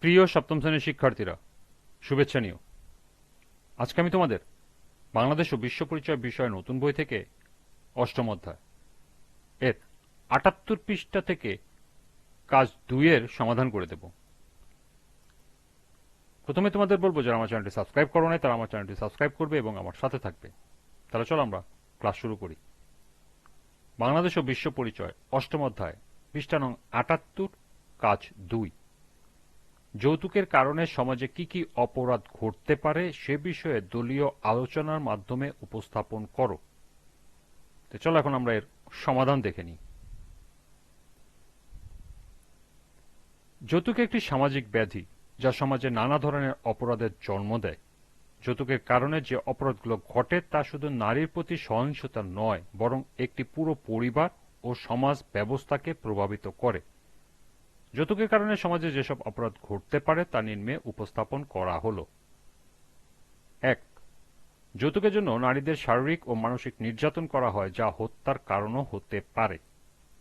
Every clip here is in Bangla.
প্রিয় সপ্তম শ্রেণীর শিক্ষার্থীরা, শুভেচ্ছা নিও। আজকে আমি তোমাদের বাংলাদেশ ও বিশ্ব পরিচয় বিষয়ে নতুন বই থেকে অষ্টম অধ্যায় এর ৭৮ পৃষ্ঠা থেকে কাজ ২ এর সমাধান করে দেব। প্রথমে তোমাদের বলবো, যারা আমার চ্যানেলটি সাবস্ক্রাইব করো নাই তারা আমার চ্যানেলটি সাবস্ক্রাইব করবে এবং আমার সাথে থাকবে। তাহলে চলো আমরা ক্লাস শুরু করি। বাংলাদেশ ও বিশ্ব পরিচয় অষ্টম অধ্যায়, পৃষ্ঠা নং ৭৮, কাজ ২। যৌতুকের কারণে সমাজে কি কি অপরাধ ঘটতে পারে সে বিষয়ে দলীয় আলোচনার মাধ্যমে উপস্থাপন করো। তো চলো এখন আমরা এর সমাধান দেখে নিই। যৌতুক একটি সামাজিক ব্যাধি যা সমাজে নানা ধরনের অপরাধের জন্ম দেয়। যৌতুকের কারণে যে অপরাধগুলো ঘটে তা শুধু নারীর প্রতি সহিংসতা নয়, বরং একটি পুরো পরিবার ও সমাজ ব্যবস্থাকে প্রভাবিত করে। যৌতুকের কারণে সমাজে যেসব অপরাধ ঘটতে পারে তা নিম্নে উপস্থাপন করা হলো। ১. যৌতুকের জন্য নারীদের শারীরিক ও মানসিক নির্যাতন করা হয়, যা হত্যার কারণও হতে পারে।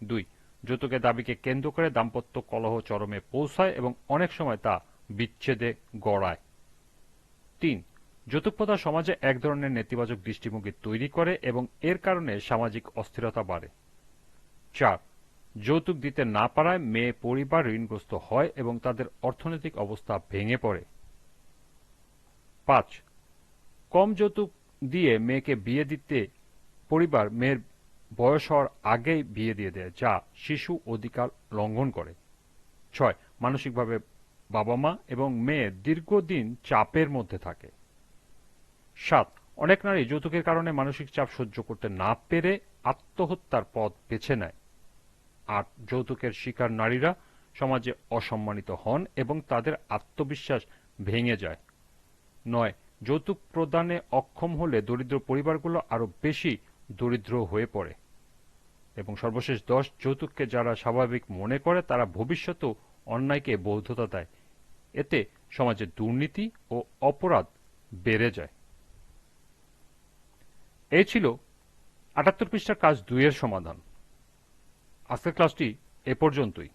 ২. যৌতুকের দাবিকে কেন্দ্র করে দাম্পত্য কলহ চরমে পৌঁছায় এবং অনেক সময় তা বিচ্ছেদে গড়ায়। ৩. যৌতুক প্রথা সমাজে এক ধরনের নেতিবাচক দৃষ্টিভঙ্গি তৈরি করে এবং এর কারণে সামাজিক অস্থিরতা বাড়ে। ৪. যৌতুক দিতে না পারায় মেয়ে পরিবার ঋণগ্রস্ত হয় এবং তাদের অর্থনৈতিক অবস্থা ভেঙে পড়ে। ৫. কম যৌতুক দিয়ে মেয়েকে বিয়ে দিতে পরিবার মেয়ের বয়স হওয়ার আগেই বিয়ে দিয়ে দেয়, যা শিশু অধিকার লঙ্ঘন করে। ৬. মানসিকভাবে বাবা মা এবং মেয়ে দীর্ঘদিন চাপের মধ্যে থাকে। ৭. অনেক নারী যৌতুকের কারণে মানসিক চাপ সহ্য করতে না পেরে আত্মহত্যার পথ বেছে নেয়। ৮. যৌতুকের শিকার নারীরা সমাজে অসম্মানিত হন এবং তাদের আত্মবিশ্বাস ভেঙে যায়। ৯. যৌতুক প্রদানে অক্ষম হলে দরিদ্র পরিবারগুলো আরো বেশি দরিদ্র হয়ে পড়ে। এবং সর্বশেষ ১০. যৌতুককে যারা স্বাভাবিক মনে করে তারা ভবিষ্যতেও অন্যায়কে বৈধতা দেয়। এতে সমাজে দুর্নীতি ও অপরাধ বেড়ে যায়। এই ছিল ৭৮ পৃষ্ঠার কাজ ২ এর সমাধান। আজকের ক্লাসটি এ পর্যন্তই।